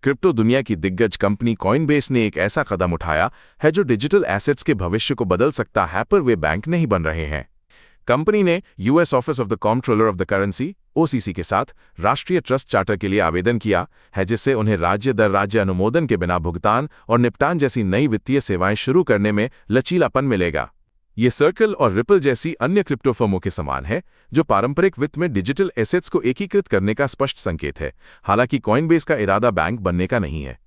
Crypto दुनिया की दिग्गज कंपनी कॉइनबेस ने एक ऐसा कदम उठाया है जो डिजिटल एसेट्स के भविष्य को बदल सकता है, पर वे बैंक नहीं बन रहे हैं। कंपनी ने US office of the comptroller of the currency OCC के साथ राष्ट्रीय ट्रस्ट चार्टर के लिए आवेदन किया है, जिससे उन्हें राज्य दर राज्य अनुमोदन के बिना भुगतान और निपटान जैसी नई वित्तीय सेवाएं शुरू करने में लचीलापन मिलेगा। ये सर्कल और रिपल जैसी अन्य क्रिप्टो फर्मों के समान है, जो पारंपरिक वित्त में डिजिटल एसेट्स को एकीकृत करने का स्पष्ट संकेत है। हालांकि कॉइनबेस का इरादा बैंक बनने का नहीं है।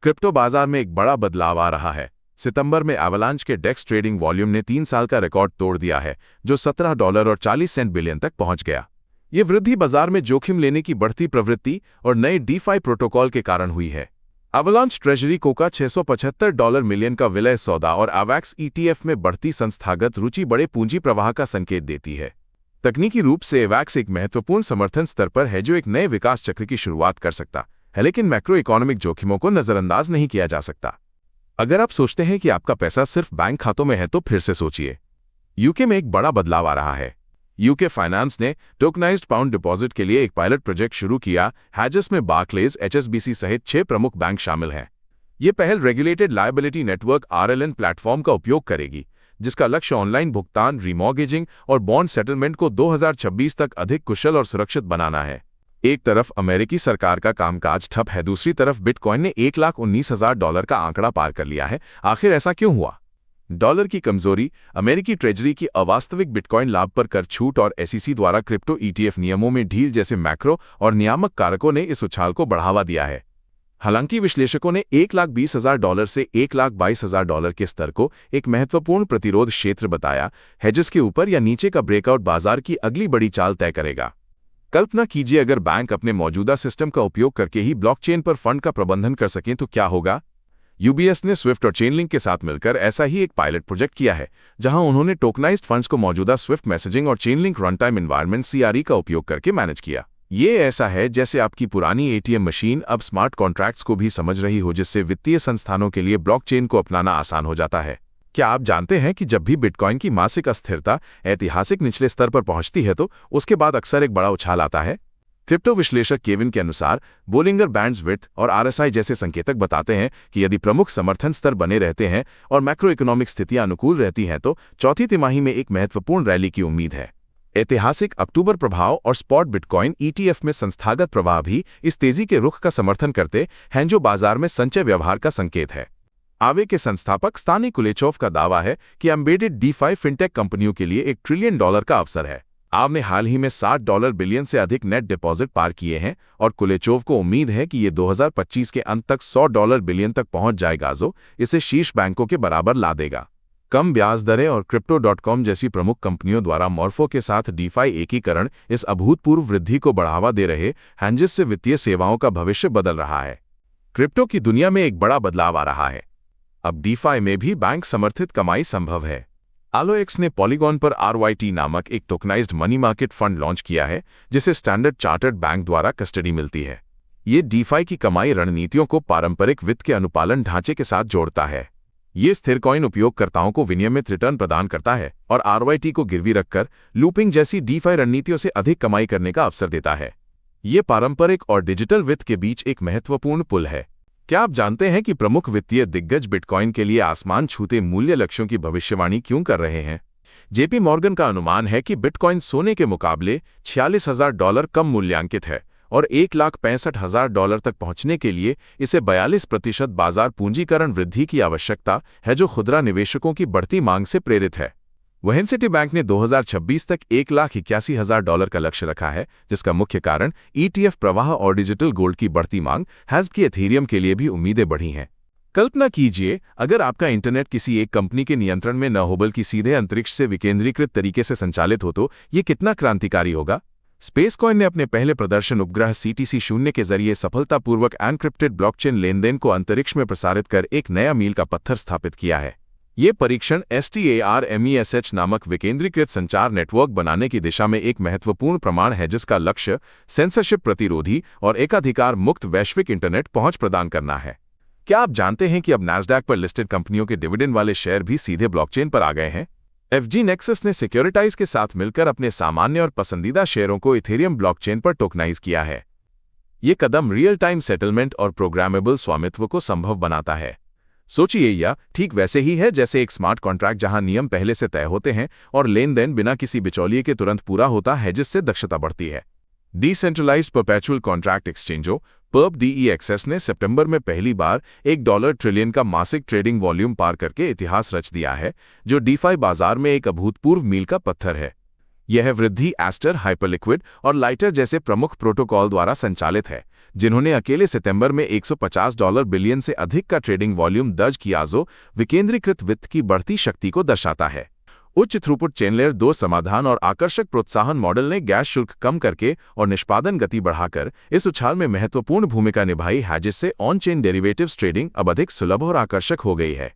क्रिप्टो बाजार में एक बड़ा बदलाव आ रहा है। सितंबर में एवलांच के डेक्स ट्रेडिंग वॉल्यूम ने 3 साल का रिकॉर्ड तोड़ दिया है, जो $17.40 बिलियन तक पहुंच गया। ये वृद्धि बाजार में जोखिम लेने की बढ़ती प्रवृत्ति और नए डीफाई प्रोटोकॉल के कारण हुई है। एवलांच ट्रेजरी कोका $675 मिलियन का विलय सौदा और एवैक्स ETF में बढ़ती संस्थागत रुचि बड़े पूंजी प्रवाह का संकेत देती है। तकनीकी रूप से एवैक्स एक महत्वपूर्ण समर्थन स्तर पर है, जो एक नए विकास चक्र की शुरुआत कर सकता है, लेकिन मैक्रो इकोनॉमिक जोखिमों को नजरअंदाज नहीं किया जा सकता। अगर आप सोचते हैं कि आपका पैसा सिर्फ बैंक खातों में है तो फिर से सोचिए। यूके में एक बड़ा बदलाव आ रहा है। यूके फाइनेंस ने टोकनाइज्ड पाउंड डिपॉजिट के लिए एक पायलट प्रोजेक्ट शुरू किया है, जिसमें बार्क्लेज, HSBC सहित 6 प्रमुख बैंक शामिल हैं। ये पहल regulated liability network RLN platform का उपयोग करेगी, जिसका लक्ष्य ऑनलाइन भुगतान, रिमॉर्गेजिंग और बॉन्ड सेटलमेंट को 2026 तक अधिक कुशल और सुरक्षित बनाना है। एक तरफ अमेरिकी सरकार का कामकाज ठप है, दूसरी तरफ बिटकॉइन ने $1,19,000 का आंकड़ा पार कर लिया है। आखिर ऐसा क्यों हुआ? डॉलर की कमजोरी, अमेरिकी ट्रेजरी की अवास्तविक बिटकॉइन लाभ पर कर छूट और SEC द्वारा क्रिप्टो ETF नियमों में ढील जैसे मैक्रो और नियामक कारकों ने इस उछाल को बढ़ावा दिया है। हालांकि विश्लेषकों ने $1,20,000 से $1,22,000 के स्तर को एक महत्वपूर्ण प्रतिरोध क्षेत्र बताया है, जिसके ऊपर या नीचे का ब्रेकआउट बाजार की अगली बड़ी चाल तय करेगा। कल्पना कीजिए, अगर बैंक अपने मौजूदा सिस्टम का उपयोग करके ही ब्लॉकचेन पर फंड का प्रबंधन कर सकें तो क्या होगा? UBS ने स्विफ्ट और चेनलिंक के साथ मिलकर ऐसा ही एक पायलट प्रोजेक्ट किया है, जहां उन्होंने टोकनाइज्ड फंड्स को मौजूदा स्विफ्ट मैसेजिंग और चेनलिंक रनटाइम एनवायरनमेंट CRE का उपयोग करके मैनेज किया। ये ऐसा है जैसे आपकी पुरानी ATM मशीन अब स्मार्ट कॉन्ट्रैक्ट्स को भी समझ रही हो, जिससे वित्तीय संस्थानों के लिए ब्लॉकचेन को अपनाना आसान हो जाता है। क्या आप जानते हैं कि जब भी बिटकॉइन की मासिक अस्थिरता ऐतिहासिक निचले स्तर पर पहुंचती है तो उसके बाद अक्सर एक बड़ा उछाल आता है? क्रिप्टो विश्लेषक केविन के अनुसार बोलिंगर बैंड्स विड्थ और RSI जैसे संकेतक बताते हैं कि यदि प्रमुख समर्थन स्तर बने रहते हैं और मैक्रो इकोनॉमिक स्थितियां अनुकूल रहती हैं तो चौथी तिमाही में एक महत्वपूर्ण रैली की उम्मीद है। ऐतिहासिक अक्टूबर प्रभाव और स्पॉट बिटकॉइन ETF में संस्थागत प्रवाह भी इस तेजी के रुख का समर्थन करते हैं, जो बाजार में संचय व्यवहार का संकेत है। आवे के संस्थापक स्तानी कुलेचोव का दावा है कि एम्बेडेड DeFi फिनटेक कंपनियों के लिए $1 ट्रिलियन का अवसर है। आव ने हाल ही में $60 बिलियन से अधिक नेट डिपॉजिट पार किए हैं और कुलेचोव को उम्मीद है कि ये 2025 के अंत तक $100 बिलियन तक पहुंच जाएगा, जो इसे शीर्ष बैंकों के बराबर ला देगा। कम ब्याज दरें और Crypto.com जैसी प्रमुख कंपनियों द्वारा मॉर्फो के साथ DeFi एकीकरण इस अभूतपूर्व वृद्धि को बढ़ावा दे रहे हैं, जिससे वित्तीय सेवाओं का भविष्य बदल रहा है। क्रिप्टो की दुनिया में एक बड़ा बदलाव आ रहा है। अब DeFi में भी बैंक समर्थित कमाई संभव है। AlloX ने पॉलीगॉन पर RYT नामक एक tokenized money market fund launch किया है, जिसे स्टैंडर्ड चार्टर्ड बैंक द्वारा कस्टडी मिलती है। ये DeFi की कमाई रणनीतियों को पारंपरिक वित्त के अनुपालन ढांचे के साथ जोड़ता है। ये स्थिर कॉइन उपयोगकर्ताओं को विनियमित रिटर्न प्रदान करता है और RYT को गिरवी रखकर लूपिंग जैसी DeFi रणनीतियों से अधिक कमाई करने का अवसर देता है। ये पारंपरिक और डिजिटल वित्त के बीच एक महत्वपूर्ण पुल है। क्या आप जानते हैं कि प्रमुख वित्तीय दिग्गज बिटकॉइन के लिए आसमान छूते मूल्य लक्ष्यों की भविष्यवाणी क्यों कर रहे हैं? JP मॉर्गन का अनुमान है कि बिटकॉइन सोने के मुकाबले $46,000 कम मूल्यांकित है और $1,65,000 तक पहुंचने के लिए इसे 42% बाजार पूंजीकरण वृद्धि की आवश्यकता है, जो खुदरा निवेशकों की बढ़ती मांग से प्रेरित है। वहीं सिटी बैंक ने 2026 तक $1,81,000 का लक्ष्य रखा है, जिसका मुख्य कारण ETF प्रवाह और डिजिटल गोल्ड की बढ़ती मांग है, जबकि एथेरियम के लिए भी उम्मीदें बढ़ी हैं। कल्पना कीजिए, अगर आपका इंटरनेट किसी एक कंपनी के नियंत्रण में न हो बल्कि सीधे अंतरिक्ष से विकेंद्रीकृत तरीके से संचालित हो, तो ये कितना क्रांतिकारी होगा। स्पेसकॉइन ने अपने पहले प्रदर्शन उपग्रह CTC-0 के जरिए सफलतापूर्वक एनक्रिप्टेड ब्लॉकचेन लेनदेन को अंतरिक्ष में प्रसारित कर एक नया मील का पत्थर स्थापित किया है। ये परीक्षण STARMESH नामक विकेंद्रीकृत संचार नेटवर्क बनाने की दिशा में एक महत्वपूर्ण प्रमाण है, जिसका लक्ष्य सेंसरशिप प्रतिरोधी और एकाधिकार मुक्त वैश्विक इंटरनेट पहुंच प्रदान करना है। क्या आप जानते हैं कि अब NASDAQ पर लिस्टेड कंपनियों के डिविडेंड वाले शेयर भी सीधे ब्लॉकचेन पर आ गए हैं? FG Nexus ने सिक्योरिटाइज के साथ मिलकर अपने सामान्य और पसंदीदा शेयरों को इथेरियम ब्लॉकचेन पर टोकनाइज किया है। ये कदम रियल टाइम सेटलमेंट और प्रोग्रामेबल स्वामित्व को संभव बनाता है। सोचिए, यह ठीक वैसे ही है जैसे एक स्मार्ट कॉन्ट्रैक्ट, जहां नियम पहले से तय होते हैं और लेन देन बिना किसी बिचौलिए के तुरंत पूरा होता है, जिससे दक्षता बढ़ती है। डिसेंट्रलाइज्ड परपेचुअल कॉन्ट्रैक्ट एक्सचेंजों PERP DEXs ने सितंबर में पहली बार $1 ट्रिलियन का मासिक ट्रेडिंग वॉल्यूम पार करके इतिहास रच दिया है, जो DeFi बाजार में एक अभूतपूर्व मील का पत्थर है। यह वृद्धि एस्टर, हाइपरलिक्विड और लाइटर जैसे प्रमुख प्रोटोकॉल द्वारा संचालित है, जिन्होंने अकेले सितंबर में $150 बिलियन से अधिक का ट्रेडिंग वॉल्यूम दर्ज किया, जो विकेंद्रीकृत वित्त की बढ़ती शक्ति को दर्शाता है। उच्च थ्रूपुट चेन लेयर 2 समाधान और आकर्षक प्रोत्साहन मॉडल ने गैस शुल्क कम करके और निष्पादन गति बढ़ाकर इस उछाल में महत्वपूर्ण भूमिका निभाई है, जिससे ऑन चेन डेरिवेटिव्स ट्रेडिंग अब अधिक सुलभ और आकर्षक हो गई है।